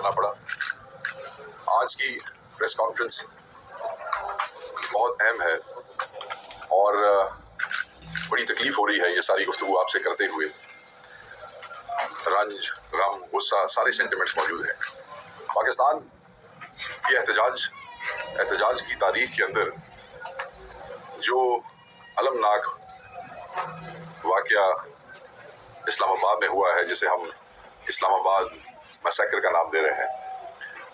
करना पड़ा। आज की प्रेस कॉन्फ्रेंस बहुत अहम है और बड़ी तकलीफ हो रही है ये सारी गुफ्तगू आपसे करते हुए। रंज, गम, गुस्सा, सारे सेंटिमेंट्स मौजूद हैं। पाकिस्तान के एहतजाज की तारीख के अंदर जो अलमनाक वाकया इस्लामाबाद में हुआ है, जिसे हम इस्लामाबाद मैसेकर का नाम दे रहे हैं,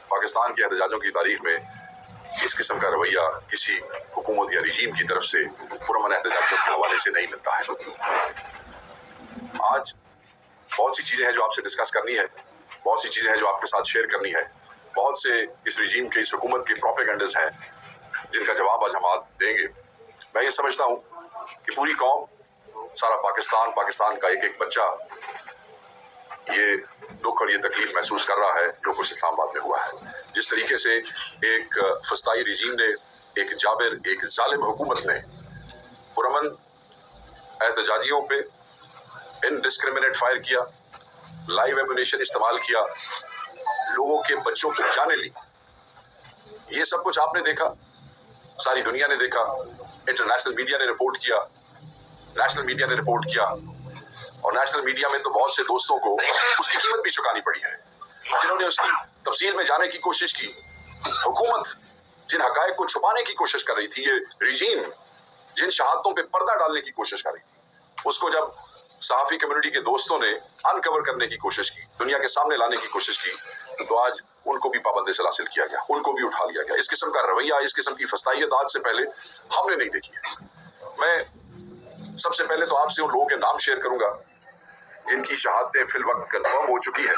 पाकिस्तान के एहतजाजों की तारीख में इस किस्म का रवैया किसी हुकूमत या रिजीम की तरफ से पुरअमन एहतजाजों के हवाले से नहीं मिलता है। आज बहुत सी चीज़ें हैं जो आपसे डिस्कस करनी है, बहुत सी चीज़ें हैं जो आपके साथ शेयर करनी है। बहुत से इस रिजीम के, इस हुकूमत के प्रोपेगेंडर्स हैं जिनका जवाब आज हम देंगे। मैं ये समझता हूँ कि पूरी कौम, सारा पाकिस्तान का एक एक बच्चा ये दुख और ये तकलीफ महसूस कर रहा है जो कुछ इस्लामाबाद में हुआ है। जिस तरीके से एक फस्ताई रिजीम ने, एक जाबिर, एक जालिम हुकूमत ने पुरअमन एहतजाजियों पे इनडिस्क्रिमिनेट फायर किया, लाइव एम्यूनेशन इस्तेमाल किया, लोगों के बच्चों की जानें ली। ये सब कुछ आपने देखा, सारी दुनिया ने देखा, इंटरनेशनल मीडिया ने रिपोर्ट किया, नेशनल मीडिया ने रिपोर्ट किया, और नेशनल मीडिया में तो बहुत से दोस्तों को उसकी कीमत भी चुकानी पड़ी है, जिन्होंने उसकी तफसील में जाने की कोशिश की। हुकूमत जिन हकायक को छुपाने की कोशिश कर रही थी, ये रिजीम जिन शहादतों पे पर्दा डालने की कोशिश कर रही थी, उसको जब सहाफ़ी कम्युनिटी के दोस्तों ने अनकवर करने की कोशिश की, दुनिया के सामने लाने की कोशिश की, तो आज उनको भी पाबंदी से हासिल किया गया, उनको भी उठा लिया गया। इस किस्म का रवैया, इस किस्म की फस्तायत आज से पहले हमने नहीं देखी है। मैं सबसे पहले तो आपसे उन लोगों के नाम शेयर करूंगा जिनकी शहादतें फिल वक्त कंफर्म हो चुकी है।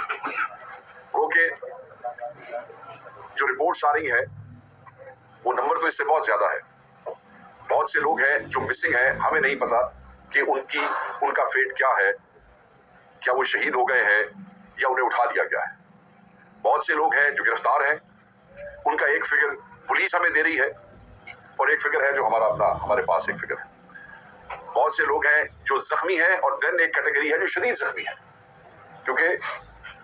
वो के जो रिपोर्ट्स आ रही है वो नंबर तो इससे बहुत ज्यादा है। बहुत से लोग हैं जो मिसिंग हैं, हमें नहीं पता कि उनका फेट क्या है, क्या वो शहीद हो गए हैं या उन्हें उठा लिया गया है। बहुत से लोग हैं जो गिरफ्तार हैं, उनका एक फिगर पुलिस हमें दे रही है और एक फिगर है जो हमारे पास एक फिगर है। बहुत से लोग हैं जो जख्मी हैं और देन एक कैटेगरी है जो शदीद जख्मी है, क्योंकि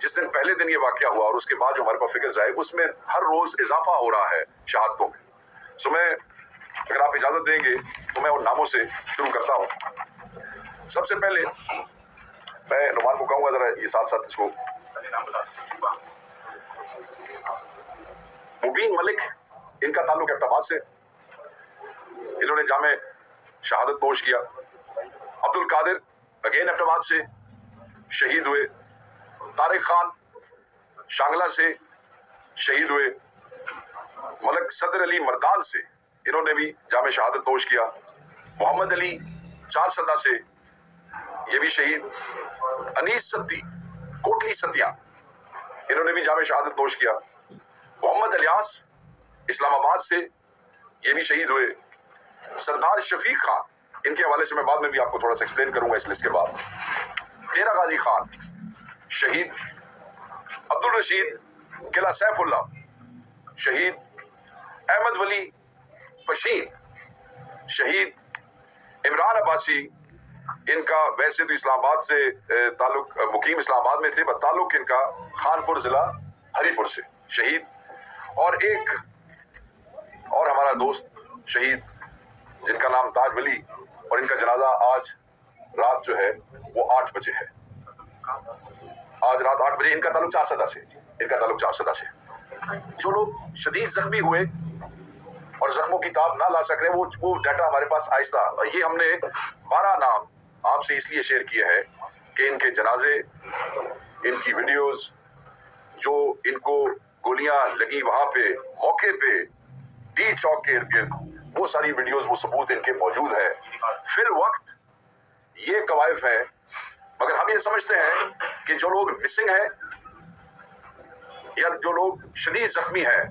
जिस दिन पहले दिन ये वाकया हुआ और उसके बाद जो हमारे पास फिगर्स आए उसमें हर रोज इजाफा हो रहा है शहादतों में। सो मैं, अगर आप इजाजत देंगे तो मैं उन नामों से शुरू करता हूँ। सबसे पहले मैं नुमान को कहूंगा जरा ये साथ इसको। मुबीन मलिक, इनका ताल्लुक एबटाबाद से, इन्होंने जामे शहादत नोश किया। अब्दुल कादिर अगेन एबटाबाद से शहीद हुए। तारिक खान शांगला से शहीद हुए। मलक सदर अली मर्दान से, इन्होंने भी जामे शहादत नोश किया। मोहम्मद अली चारसदा से, ये भी शहीद। अनीस सत्ती कोटली सतिया, इन्होंने भी जामे शहादत नोश किया। मोहम्मद अलियास इस्लामाबाद से, ये भी शहीद हुए। सरदार शफीक खान, इनके हवाले से मैं बाद में भी आपको थोड़ा सा एक्सप्लेन करूंगा इस लिस्ट के बाद। डेरा गाजी खान शहीद। अब्दुल रशीद किला सैफुल्ला शहीद। अहमद वली पशीन शहीद। इमरान अब्बासी, इनका वैसे तो इस्लामाबाद से ताल्लुक, मुकीम इस्लामाबाद में थे, पर ताल्लुक इनका खानपुर जिला हरीपुर से, शहीद। और एक और हमारा दोस्त शहीद जिनका नाम ताज वली, और इनका जनाजा आज रात जो है वो 8 बजे है। आज रात 8 बजे। इनका ताल्लुक चारसदा से। जो लोग शदीद जख्मी हुए और जख्मों की ताब ना ला सक रहे, वो डाटा हमारे पास आहिस्ता, ये हमने 12 नाम आपसे इसलिए शेयर किए हैं कि इनके जनाजे, इनकी वीडियोस, जो इनको गोलियां लगी वहां पे मौके पे डी चौक के इर्द गिर्द, वो सारी वीडियोस, वो सबूत इनके मौजूद है। फिर वक्त ये कवायफ है, मगर हम ये समझते हैं कि जो लोग मिसिंग हैं या जो लोग शदीद जख्मी हैं,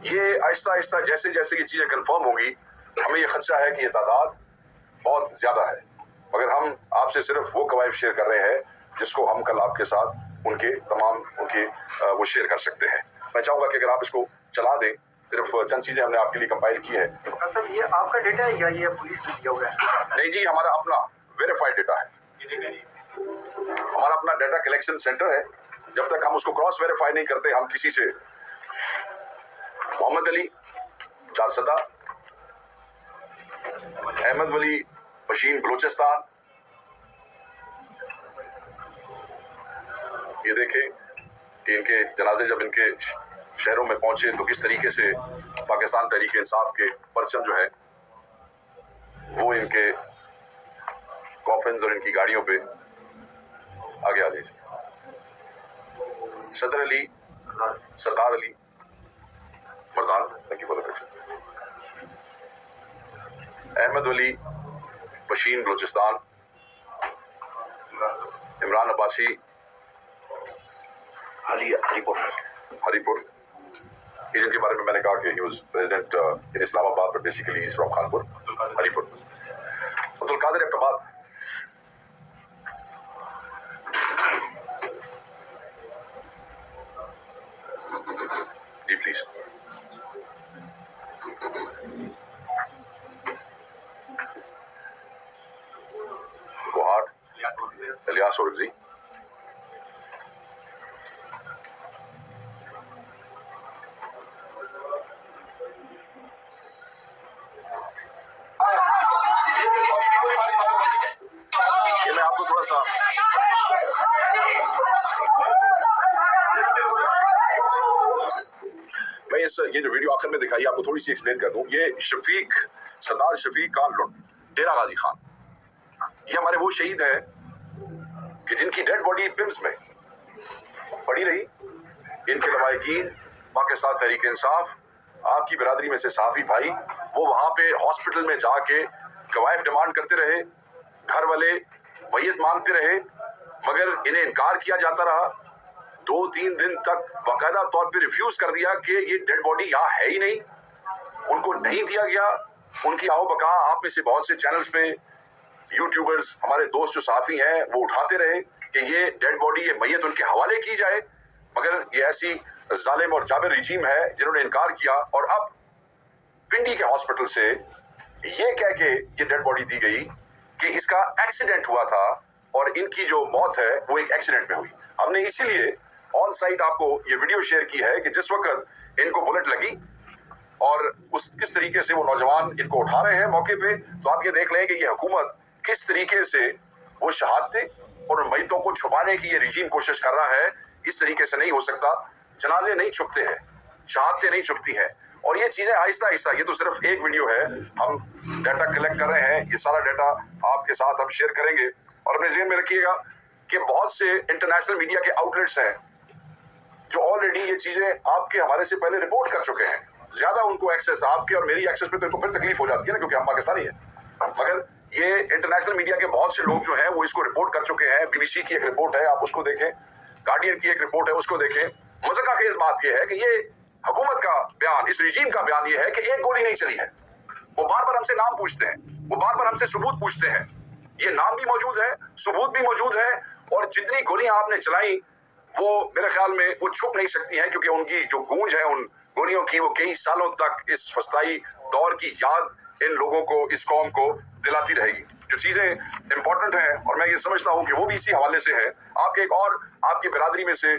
ये आहिस्ता आहिस्ता जैसे जैसे ये चीजें कंफर्म होंगी, हमें ये खदशा है कि ये तादाद बहुत ज्यादा है। मगर हम आपसे सिर्फ वो कवायफ शेयर कर रहे हैं जिसको हम कल आपके साथ उनके वो शेयर कर सकते हैं। मैं चाहूंगा कि अगर आप इसको चला दें, सिर्फ चंद चीजें हमने आपके लिए कंपाइल की है। सर, ये आपका डेटा है या ये पुलिस ने दिया हुआ है? नहीं जी, हमारा अपना वेरीफाइड डेटा है। हमारा अपना डाटा कलेक्शन सेंटर है जब तक हम उसको क्रॉस वेरीफाई नहीं करते हम किसी से मोहम्मद अली चारसदा, अहमद वली पशीन बलूचिस्तान, ये देखें कि इनके जनाजे जब इनके शहरों में पहुंचे तो किस तरीके से पाकिस्तान तहरीक इंसाफ के परचम जो है वो इनके कॉफिन्स और इनकी गाड़ियों पे आगे आ जाए। Sadar Ali, Sardar Ali Mardan, thank you for the picture. Ahmad Wali Pishin Balochistan, Imran Abbasi Haripur, ये जिनके बारे में मैंने कहा कि he was president in Islamabad but basically he is from Khanpur, Haripur. Abdul Qadir Abbad, ji please. गुहाट इलियास औरंगजी, मैं आपको थोड़ा सा ये जो वीडियो आखिर में दिखाई आपको थोड़ी सी एक्सप्लेन कर दूं। ये शफीक, सरदार शफीक खान लुंड, डेरा गाजी खान, ये हमारे वो शहीद है कि जिनकी डेड बॉडी पिम्स में पड़ी रही। इनके लवाहिकीन, पाकिस्तान तहरीक इंसाफ, आपकी बिरादरी में से साफी भाई, वो वहां पे हॉस्पिटल में जाके कवायफ डिमांड करते रहे, घर वाले मैयत मांगते रहे, मगर इन्हें इनकार किया जाता रहा। 2-3 दिन तक बाकायदा तौर पे रिफ्यूज कर दिया कि ये डेड बॉडी यहाँ है ही नहीं, उनको नहीं दिया गया। उनकी आओ बका आप में से बहुत से चैनल्स पे यूट्यूबर्स, हमारे दोस्त जो साफी हैं, वो उठाते रहे कि ये डेड बॉडी, ये मैयत उनके हवाले की जाए, मगर ये ऐसी जालिम और जाबिर रिजीम है जिन्होंने इनकार किया। और अब पिंडी के हॉस्पिटल से ये कह के ये डेड बॉडी दी गई कि इसका एक्सीडेंट हुआ था और इनकी जो मौत है वो एक एक्सीडेंट में हुई। हमने इसीलिए ऑन साइट आपको ये वीडियो शेयर की है कि जिस वक्त इनको बुलेट लगी और उस किस तरीके से वो नौजवान इनको उठा रहे हैं मौके पे, तो आप ये देख लें कि ये हुकूमत किस तरीके से वो शहादतें और मैयतों को छुपाने की ये रिजीम कोशिश कर रहा है। इस तरीके से नहीं हो सकता। जनाजे नहीं छुपते हैं, शहादतें नहीं छुपती हैं, और ये चीजें आहिस्ता आहिस्ता, ये तो सिर्फ एक वीडियो है, हम डाटा कलेक्ट कर रहे हैं, ये सारा डाटा आपके साथ हम शेयर करेंगे। और अपने ज़हन में रखिएगा कि बहुत से इंटरनेशनल मीडिया के आउटलेट्स हैं जो ऑलरेडी ये चीजें आपके हमारे से पहले रिपोर्ट कर चुके हैं। ज्यादा उनको एक्सेस, आपके और मेरी एक्सेस पे तो इनको फिर तकलीफ हो जाती है ना, क्योंकि हम पाकिस्तानी हैं। मगर ये इंटरनेशनल मीडिया के बहुत से लोग जो हैं वो इसको रिपोर्ट कर चुके हैं। BBC की एक रिपोर्ट है, आप उसको देखें, गार्डियन की एक रिपोर्ट है, उसको देखें। मज़ाक़ खेज़ बात यह है कि ये हुकूमत का बयान, इस रिजीम का बयान ये है कि एक गोली नहीं चली है। वो बार बार हमसे नाम पूछते हैं, वो बार बार हमसे सबूत पूछते हैं। ये नाम भी मौजूद है, सबूत भी मौजूद है, और जितनी गोलियां आपने चलाई वो मेरे ख्याल में वो छुप नहीं सकती हैं, क्योंकि उनकी जो गूंज है उन गोलियों की, वो कई सालों तक इस फस्ताई दौर की याद इन लोगों को, इस कौम को दिलाती रहेगी। जो चीजें इंपॉर्टेंट हैं, और मैं ये समझता हूँ कि वो भी इसी हवाले से है। आपके एक और आपकी बिरादरी में से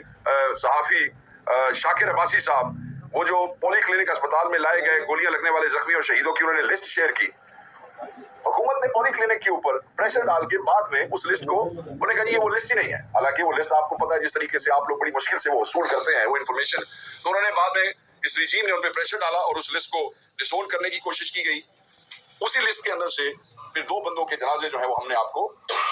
सहाफी शाकिर अब्बासी साहब, वो जो पॉली क्लिनिक अस्पताल में लाए गए गोलियां लगने वाले जख्मी और शहीदों की उन्होंने लिस्ट शेयर की। हुकूमत ने पॉली क्लिनिक के ऊपर प्रेशर डाल के बाद में उस लिस्ट को, उन्होंने कहा ये वो लिस्ट ही नहीं है। हालांकि वो लिस्ट आपको पता है जिस तरीके से आप लोग बड़ी मुश्किल से वो वसूल करते हैं वो इन्फॉर्मेशन, तो उन्होंने बाद में इस रिजीम ने उन पर प्रेशर डाला और उस लिस्ट को डिसोन करने की कोशिश की गई। उसी लिस्ट के अंदर से फिर 2 बंदों के जनाजे जो है वो हमने आपको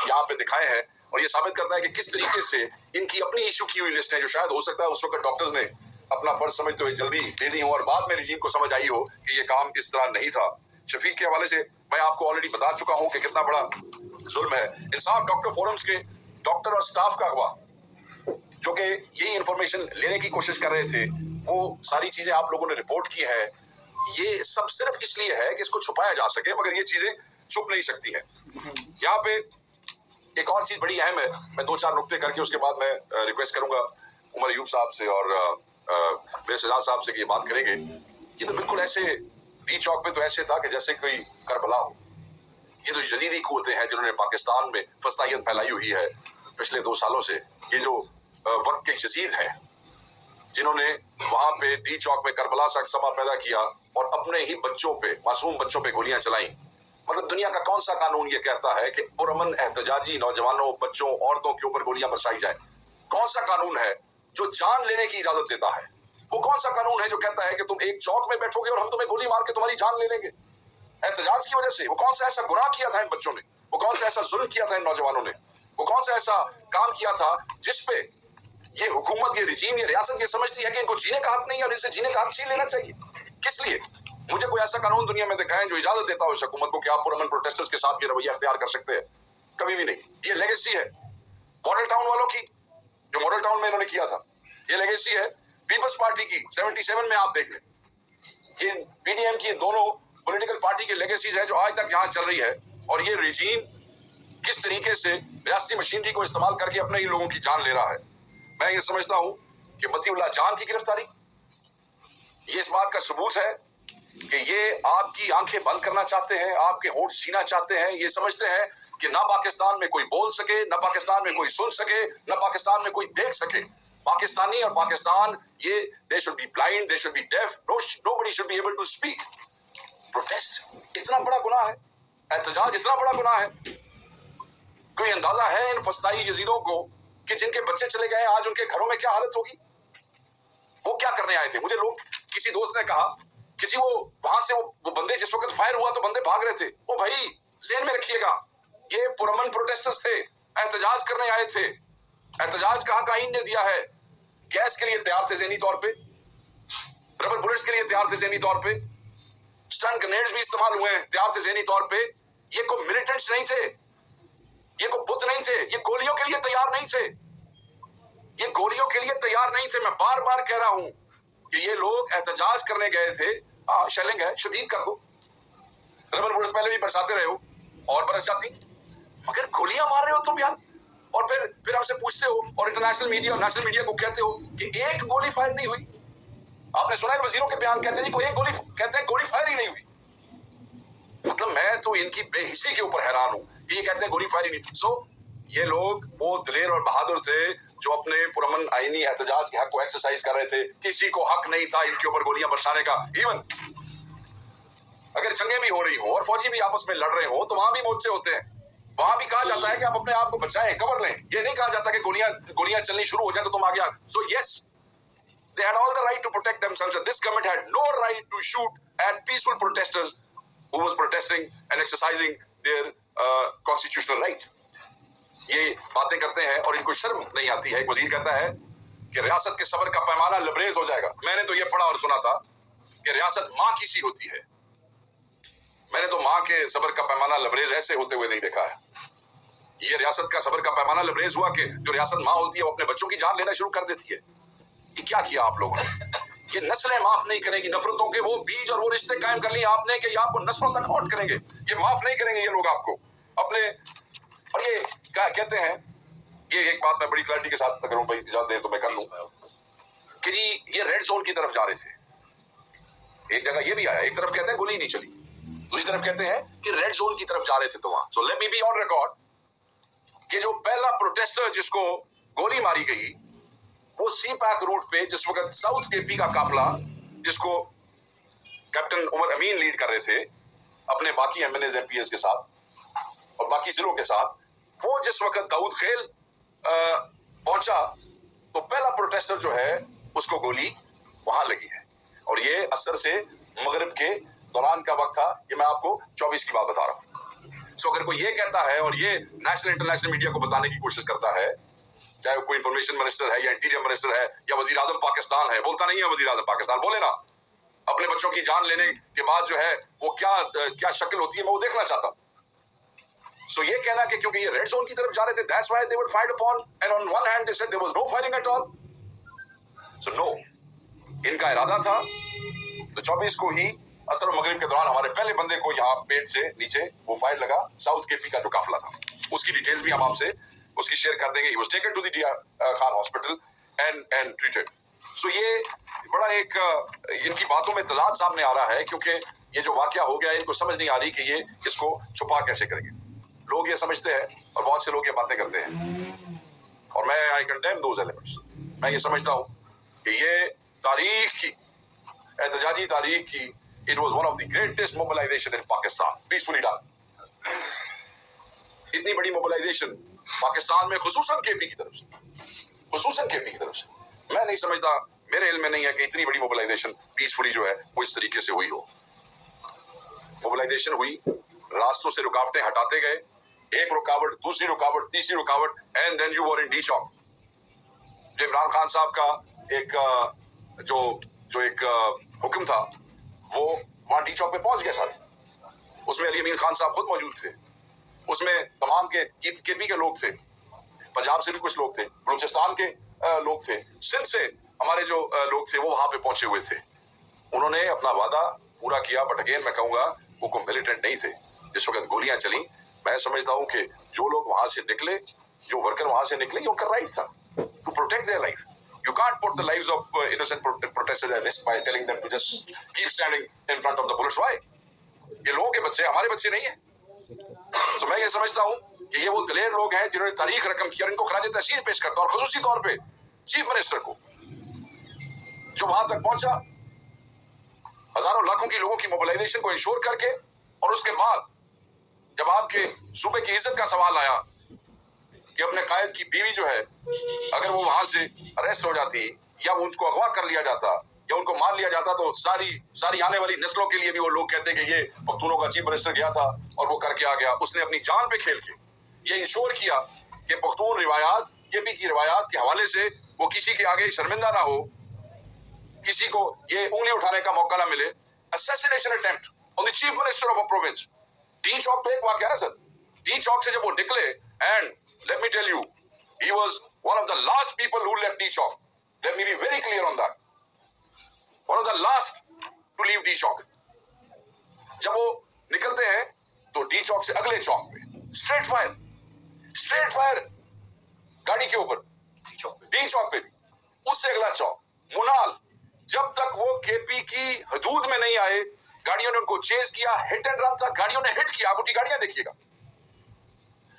यहाँ पे दिखाए हैं, और ये साबित करता है कि किस तरीके से इनकी अपनी इशू की हुई लिस्ट है, जो शायद हो सकता है उस वक्त डॉक्टर्स ने अपना फर्ज समझते हुए जल्दी दे दी हो और बाद में रिजीम को समझ आई हो कि ये काम इस तरह नहीं था। शफीक के हवाले से मैं आपको ऑलरेडी बता चुका हूं कि कितना बड़ा जुल्म है। इंसाफ डॉक्टर फोरम्स के डॉक्टर और स्टाफ का अगवा, जो कि यही इंफॉर्मेशन लेने की कोशिश कर रहे थे, वो सारी चीजें आप लोगों ने रिपोर्ट की है। ये सब सिर्फ इसलिए है कि इसको छुपाया जा सके, मगर ये चीजें छुप नहीं सकती है। यहाँ पे एक और चीज बड़ी अहम है, मैं 2-4 नुक्ते करके उसके बाद मैं रिक्वेस्ट करूंगा उमर अयूब साहब से और बेसजाद साहब से कि ये बात करेंगे। ये तो बिल्कुल ऐसे बी चौक पे तो ऐसे था कि जैसे कोई करबला हो। ये तो जदीदी कुव्वतें हैं जिन्होंने पाकिस्तान में फसाइयत फैलाई हुई है पिछले 2 सालों से। ये जो वक्त के यजीद हैं, जिन्होंने वहां पे डी चौक में करबला सा समा पैदा किया और अपने ही बच्चों पे, मासूम बच्चों पे गोलियां चलाई। मतलब दुनिया का कौन सा कानून ये कहता है कि पुरअमन एहतजाजी नौजवानों, बच्चों, औरतों के ऊपर गोलियां बरसाई जाए? कौन सा कानून है जो जान लेने की इजाजत देता है? वो कौन सा कानून है जो कहता है कि तुम एक चौक में बैठोगे और हम तुम्हें गोली मार के तुम्हारी जान ले लेंगे एहतजाज की वजह से? वो कौन सा ऐसा गुनाह किया था इन बच्चों ने? वो कौन सा ऐसा जुल्म किया था इन नौजवानों ने? वो कौन सा ऐसा काम किया था जिसपे ये हुकूमत, ये रिजीम, ये रियासत ये समझती है कि इनको जीने का हक नहीं है और इनसे जीने का हक छीन लेना चाहिए? किस लिए? मुझे कोई ऐसा कानून दुनिया में दिखाएं जो इजाजत देता हो इस हुकूमत को कि आप पुरअमन प्रोटेस्टर्स के साथ ये रवैया अख्तियार कर सकते हैं। कभी भी नहीं। ये लेगेसी है मॉडल टाउन वालों की, जो मॉडल टाउन में इन्होंने किया था। ये लेगेसी है पीपल्स पार्टी की। 77 में आप देख लें, ये पीडीएम की दोनों पॉलिटिकल पार्टी की लेगेसीज है जो आज तक यहाँ चल रही है। और ये रिजीम किस तरीके से रियासती मशीनरी को इस्तेमाल करके अपने ही लोगों की जान ले रहा है। मैं ये समझता हूं कि मतीउल्लाह जान की गिरफ्तारी ये इस बात का सबूत है कि ये आपकी आंखें बंद करना चाहते हैं, आपके होंठ छीना चाहते हैं। ये समझते हैं कि ना पाकिस्तान में कोई बोल सके, ना पाकिस्तान में कोई सुन सके, ना पाकिस्तान में कोई देख सके। पाकिस्तानी और पाकिस्तान, ये they should be blind, they should be deaf, nobody should be able to speak. Protest इतना बड़ा गुनाह है, एहतजाज इतना बड़ा गुनाह है। कोई अंदाजा है इन फस्ताई यजीदों को कि जिनके बच्चे चले गए आज उनके घरों में क्या हालत होगी? वो क्या करने आए थे? मुझे लोग, किसी दोस्त ने कहा कि जी वो वहां से वो बंदे, जिस वक्त फायर हुआ तो बंदे भाग रहे थे। ओ भाई, ज़हन में रखिएगा, ये पुरअमन प्रोटेस्टर्स थे, एहतजाज करने आए थे। एहतजाज का हक आईन ने दिया है। गैस के लिए तैयार थे ज़हनी तौर पे, रबर बुलेट्स के लिए तैयार थे ज़हनी तौर पे, स्टन ग्रेनेड्स भी इस्तेमाल हुए हैं, तैयार थे ज़हनी तौर पे। ये कोई मिलिटेंट्स नहीं थे, ये कोई बुत नहीं थे, ये गोलियों के लिए तैयार नहीं थे, ये गोलियों के लिए तैयार नहीं थे। मैं बार बार कह रहा हूं कि ये लोग एहतजाज करने गए थे। शेलिंग है, शदीद कर दो, रबर बुलेट्स पहले भी बरसाते रहे हो और बरस जाती, मगर गोलियां मार रहे हो तुम यार। और फिर हमसे पूछते हो और इंटरनेशनल मीडिया और नेशनल मीडिया को कहते हो कि एक गोली फायर नहीं हुई। आपने सुना है वजीरों के बयान, कहते हैं कोई एक गोली, कहते हैं गोली फायर ही नहीं हुई। मतलब मैं तो इनकी बेहिसी के ऊपर हैरान हूं कि ये कहते हैं गोली फायर ही नहीं। सो ये लोग वो दिलेर और बहादुर थे जो अपने पुरअमन आईनी एहतजाज के हक को एक्सरसाइज कर रहे थे। किसी को हक नहीं था इनके ऊपर गोलियां बरसाने का। इवन अगर जंगें भी हो रही हो और फौजी भी आपस में लड़ रहे हो तो वहां भी मोर्चे होते हैं, वहां भी कहा जाता है कि आप अपने आप को बचाएं, कवर लें। ये नहीं कहा जाता कि गोलियां चलनी शुरू हो जाए तो तुम आ गया। So yes, they had all the right to protect themselves, and this government had no right to shoot at peaceful protesters who was protesting and exercising their constitutional right. ये बातें करते हैं और इनको शर्म नहीं आती है। एक वजीर कहता है कि रियासत के सब्र का पैमाना लबरेज हो जाएगा। मैंने तो ये पढ़ा और सुना था कि रियासत माँ की सी होती है। मैंने तो माँ के सब्र का पैमाना लबरेज ऐसे होते हुए नहीं देखा है। ये रियासत का सब्र का पैमाना लबरेज हुआ कि जो रियासत माँ होती है वो अपने बच्चों की जान लेना शुरू कर देती है। ये क्या किया आप लोगों ने? ये नस्लें माफ नहीं करेंगी, नफरतों के वो बीज और वो रिश्ते कायम कर लिए आपने कि आपको नस्लों तक हॉट करेंगे। ये माफ नहीं करेंगे ये लोग आपको अपने। और ये क्या कहते हैं, ये एक बात मैं बड़ी क्लैरिटी के साथ अगर भाई इजाजत दें तो मैं कर लूं कि जी ये रेड जोन की तरफ जा रहे थे। एक जगह ये भी आया, एक तरफ कहते हैं गोली नहीं चली, दूसरी तरफ कहते हैं कि रेड जोन की तरफ जा रहे थे। तो वहां so let me be on record कि जो पहला प्रोटेस्टर जिसको गोली मारी गई वो सी पैक रूट पे, जिस वक्त साउथ केपी का काफिला जिसको कैप्टन उमर अमीन लीड कर रहे थे अपने बाकी एमएनएज एमपीएस के साथ और बाकी जिलों के साथ, वो जिस वक्त दाऊद खेल पहुंचा तो पहला प्रोटेस्टर जो है उसको गोली वहां लगी है। और ये असर से मगरिब के दौरान का वक्त था। ये मैं आपको 24 की बात बता रहा हूं। सो अगर कोई ये कहता है और ये नेशनल इंटरनेशनल मीडिया को बताने की कोशिश करता है, चाहे वो कोई इंफॉर्मेशन मिनिस्टर है या इंटीरियर मिनिस्टर है या वजीर आजम पाकिस्तान है, बोलता नहीं है वजीर आजम पाकिस्तान, बोले ना अपने बच्चों की जान लेने के बाद जो है वो क्या शक्ल होती है, मैं वो देखना चाहता हूं। सो ये कहना कि क्योंकि ये रेड जोन की तरफ जा रहे थे that's why they were fired upon, and on one hand they said there was no firing at all. So no, इनका इरादा था। तो 24 को ही असर और मगरिब के दौरान हमारे पहले बंदे को यहाँ पेट से नीचे वो फायर लगा। साउथ केपी का जो काफिला था उसकी डिटेल्स भी हम आपसे उसकी शेयर कर देंगे। He was taken to the Khan hospital and treated. So ये बड़ा एक इनकी बातों में तजाद सामने आ रहा है क्योंकि ये जो वाकया हो गया इनको समझ नहीं आ रही कि ये इसको छुपा कैसे करेंगे। लोग ये समझते हैं और बहुत से लोग ये बातें करते हैं और मैं आई कंडेम दोज एलिमेंट्स। मैं ये समझता हूँ कि ये तारीख की, एहतजाजी तारीख की, it was one of the greatest mobilisation in Pakistan, peacefully done. इतनी बड़ी मोबिलाइजेशन पाकिस्तान में खुसूसन केपी की तरफ से, खुसूसन केपी की तरफ से मैं नहीं समझता, मेरे इल्म में नहीं है कि इतनी बड़ी मोबिलाइजेशन पीसफुली जो है वो इस तरीके से हुई हो। मोबिलाइजेशन हुई, रास्तों से रुकावटें हटाते गए, एक रुकावट, दूसरी रुकावट, तीसरी रुकावट, and then you were in D Chowk. जो इमरान खान साहब का एक जो एक हुक्म था वो वहां डी चौक पे पहुंच गया सारे। उसमें अली अमीन खान साहब खुद मौजूद थे, उसमें तमाम के केपी के लोग थे, पंजाब से भी कुछ लोग थे, बलूचिस्तान के लोग थे, सिंध से हमारे जो लोग थे वो वहां पे पहुंचे हुए थे। उन्होंने अपना वादा पूरा किया, बट अगेन मैं कहूंगा वो कोई मिलिटेंट नहीं थे। जिस वक्त गोलियां चली, मैं समझता हूं कि जो लोग वहां से निकले, जो वर्कर वहां से निकले, उनका राइट था to protect their life. You can't put the lives of innocent protesters at risk by telling them to just keep standing in front of the bullets. Why? ये लोगों के बच्चे हमारे बच्चे नहीं है। तो मैं ये समझता हूँ कि ये वो दलेर लोग हैं जिन्होंने तारीख रकम की, और इनको खराज तहसीन पेश करता हूँ, और खुसूसी तौर पे चीफ मिनिस्टर को, जो वहां तक पहुंचा हजारों लाखों की लोगों की मोबिलाइजेशन को इंश्योर करके, और उसके बाद जब आपके सूबे की इज्जत का सवाल आया कि अपने कायद की बीवी जो है अगर वो वहां से अरेस्ट हो जाती, या उनको अगवा कर लिया जाता, या उनको मार लिया जाता, तो सारी आने वाली नस्लों के लिए भी वो लोग कहते कि ये पख्तूनों का चीफ मिनिस्टर गया था और वो करके आ गया। उसने अपनी जान पे खेल के ये इंश्योर किया कि पख्तून रिवायात, केपी की रिवायात के हवाले से वो किसी के आगे शर्मिंदा ना हो, किसी को ये उंगली उठाने का मौका ना मिले। Assassination attempt on the chief minister of a province. D Chowk पे एक वाकया ना सर, डी चौक से जब वो निकले, and let me tell you, he was one of the last people who left D Chowk. Let me be very clear on that. One of the last to leave D Chowk. जब वो निकलते हैं तो D चौक से अगले चौक पे straight fire गाड़ी के ऊपर, डी चौक पे भी, उससे अगला चौक मुनाल। जब तक वो केपी की हदूद में नहीं आए, गाड़ियों ने उनको चेज किया, हिट एंड रन था, गाड़ियों ने हिट किया। आप उनकी गाड़ियां देखिएगा,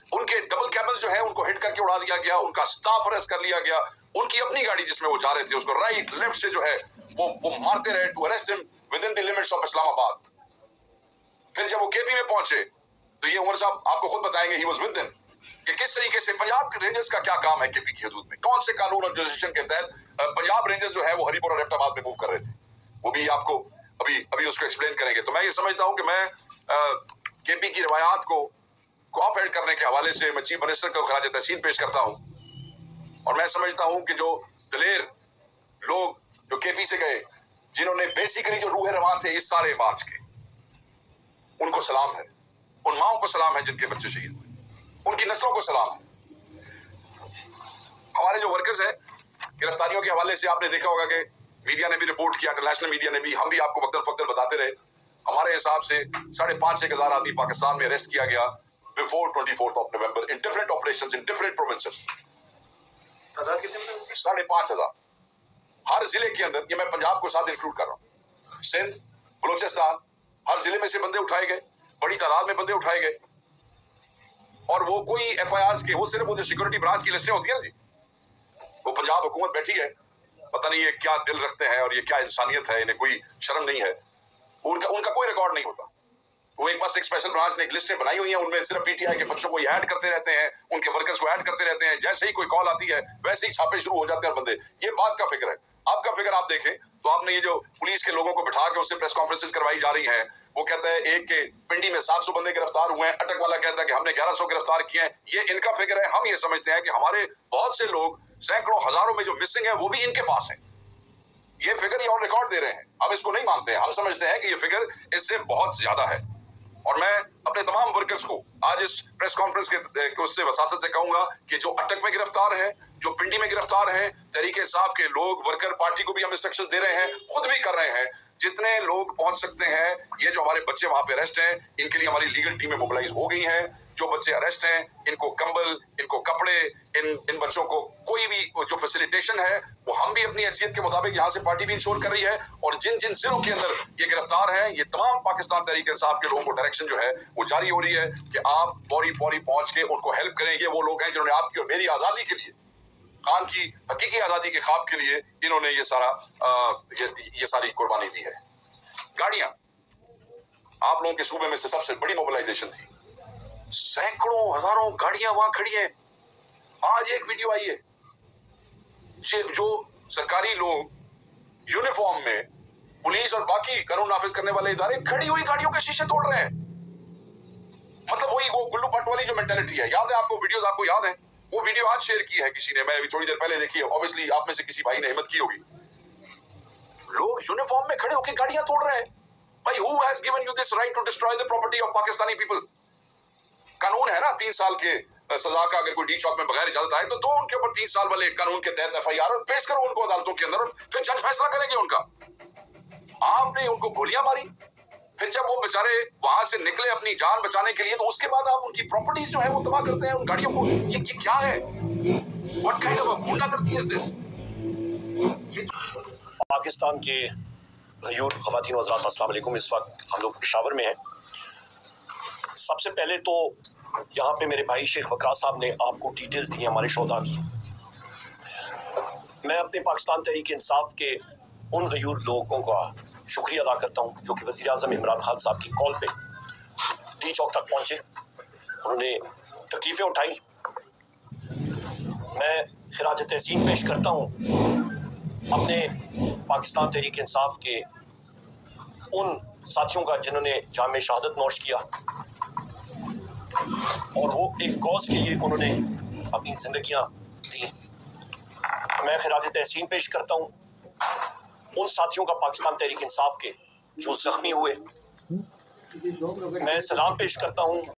उनके डबल कैबल्स जो है उनको हिट करके उड़ा दिया गया, उनका स्टाफ अरेस्ट कर लिया गया, उनकी अपनी गाड़ी जिसमें वो जा रहे थे उसको राइट लेफ्ट से जो है वो मारते रहे to arrest him within the limits of Islamabad. फिर जब वो केपी में पहुंचे तो ये उमर साहब आपको खुद बताएंगे, ही वाज विद देम, कि किस तरीके से पंजाब के रेंजर्स का क्या काम है केपी की हदूद में, कौन से कानून और जुरिस्डिक्शन के तहत पंजाब रेंजर्स जो है वो हरिपुर और एबटाबाद में मूव कर रहे थे। वो भी आपको अभी उसको एक्सप्लेन करेंगे। तो मैं ये समझता हूं कि मैं केपी की रिवायात को कोऑपरेट करने के हवाले से मैं चीफ मिनिस्टर को खराज तहसीन पेश करता हूं, और मैं समझता हूं कि जो दलेर लोग जो केपी से गए, जिन्होंने बेसिकली जो रूह रवां थे इस सारे मार्च के, उनको सलाम है, उन माओं को सलाम है जिनके बच्चे शहीद हुए, उनकी नस्लों को सलाम है। हमारे जो वर्कर्स हैं, गिरफ्तारियों के हवाले से आपने देखा होगा कि मीडिया ने भी रिपोर्ट किया, इंटरनेशनल मीडिया ने भी, हम भी आपको वक्तन फक्तन बताते रहे। हमारे हिसाब से 5,500 आदमी पाकिस्तान में अरेस्ट किया गया before 24th of November in different operations in different provinces। 5,500 हर जिले के अंदर, ये मैं पंजाब को साथ इंक्लूड कर रहा हूँ, सिंध, बलूचिस्तान, हर जिले में से बंदे उठाए गए, बड़ी तादाद में बंदे उठाए गए। और वो कोई एफआईआर के, वो सिर्फ वो जो सिक्योरिटी ब्रांच की लिस्टें होती है ना जी, वो पंजाब हुकूमत बैठी है, पता नहीं ये क्या दिल रखते हैं और ये क्या इंसानियत है, इन्हें कोई शर्म नहीं है, उनका कोई रिकॉर्ड नहीं होता। वो एक पास एक स्पेशल ब्रांच ने एक लिस्टें बनाई हुई हैं, उनमें सिर्फ पीटीआई के बच्चों को ऐड करते रहते हैं, उनके वर्कर्स को ऐड करते रहते हैं, जैसे ही कोई कॉल आती है वैसे ही छापे शुरू हो जाते हैं बंदे। ये बात का फिक्र है। आपका फिक्र आप देखें तो आपने ये जो पुलिस के लोगों को बिठा के उससे प्रेस कॉन्फ्रेंसेस करवाई जा रही हैं, वो कहता है एक के पिंडी में 700 बंदे गिरफ्तार हुए हैं, अटक वाला कहता है कि हमने 1100 गिरफ्तार किए हैं। ये इनका फिक्र है। हम ये समझते हैं कि हमारे बहुत से लोग, सैकड़ों हजारों में जो मिसिंग है वो भी इनके पास है। ये फिगर ये और रिकॉर्ड दे रहे हैं, हम इसको नहीं मानते हैं। हम समझते हैं कि ये फिगर इससे बहुत ज्यादा है। और मैं अपने तमाम वर्कर्स को आज इस प्रेस कॉन्फ्रेंस के उससे वसासत से कहूंगा कि जो अटक में गिरफ्तार है, जो पिंडी में गिरफ्तार है, तहरीक इंसाफ के लोग, वर्कर पार्टी को भी हम इंस्ट्रक्शंस दे रहे हैं, खुद भी कर रहे हैं, जितने लोग पहुंच सकते हैं। ये जो हमारे बच्चे वहां पे अरेस्ट हैं, इनके लिए हमारी लीगल टीमें मोबिलाइज हो गई हैं। जो बच्चे अरेस्ट हैं, इनको कंबल, इनको कपड़े, इन बच्चों को कोई भी जो फैसिलिटेशन है वो हम भी अपनी हैसियत के मुताबिक यहाँ से पार्टी भी इंश्योर कर रही है। और जिन जिन जिलों के अंदर ये गिरफ्तार हैं, ये तमाम पाकिस्तान तहरीक इंसाफ के लोगों को डायरेक्शन जो है वो जारी हो रही है कि आप फौरी पहुंच के उनको हेल्प करें। ये वो लोग हैं जिन्होंने आपकी और मेरी आजादी के लिए खान की हकीकी आजादी के ख्वाब के लिए इन्होंने ये सारी कुर्बानी दी है। गाड़ियां आप लोगों के सूबे में से सबसे बड़ी मोबिलाइजेशन थी, सैकड़ों हजारों गाड़ियां वहां खड़ी हैं। आज एक वीडियो आई है जो सरकारी लोग यूनिफॉर्म में, पुलिस और बाकी कानून नाफिज करने वाले इदारे खड़ी हुई गाड़ियों के शीशे तोड़ रहे हैं। मतलब वही वो गुल्लू भट्ट वाली जो मेंटालिटी है। याद है आपको वीडियोस, आपको याद है वो वीडियो आज शेयर की है किसी ने, मैं अभी थोड़ी देर पहले देखी है, ऑब्वियसली आप में से किसी भाई ने हिम्मत की होगी। लोग यूनिफॉर्म में खड़े होकर गाड़ियां तोड़ रहे हैं। भाई who has given you this right to destroy the property of Pakistani people? कानून है ना 3 साल के सजा का, अगर कोई डी चौक में बगैर इजाजत आए तो दो उनके ऊपर 3 साल वाले कानून के तहत FIR और पेश करो उनको अदालतों के अंदर, फिर जज फैसला करेंगे उनका। आपने उनको गोलियां मारी, फिर जब वो बेचारे वहां से निकले अपनी जान बचाने के लिए, तो उसके बाद आप उनकी प्रॉपर्टीज जो है वो तबाह करते हैं, उन गाड़ियों को। ये क्या है? What kind of a गुंडागर्दी is this? पाकिस्तान के गयूर ख़वातीन व हज़रात, अस्सलाम वालेकुम। इस वक्त हम लोग पेशावर में हैं। सबसे पहले तो यहाँ पे मेरे भाई शेख वकरा साहब ने आपको डिटेल्स दी हमारे शोधा की। मैं अपने पाकिस्तान तहरीक इंसाफ के उन गयूर लोगों का शुक्रिया अदा करता हूँ जो कि वज़ीर आज़म इमरान खान साहब की कॉल पे डी चौक तक पहुँचे, उन्होंने तकलीफ़ें उठाई। मैं खिराज तहसीन पेश करता हूँ अपने पाकिस्तान तहरीक इंसाफ के उन साथियों का जिन्होंने जामे शहादत नोश किया और वो एक कॉज के लिए उन्होंने अपनी जिंदगियां दी। मैं खिराज तहसीन पेश करता हूँ उन साथियों का पाकिस्तान तहरीक इंसाफ के जो जख्मी हुए। मैं सलाम पेश करता हूँ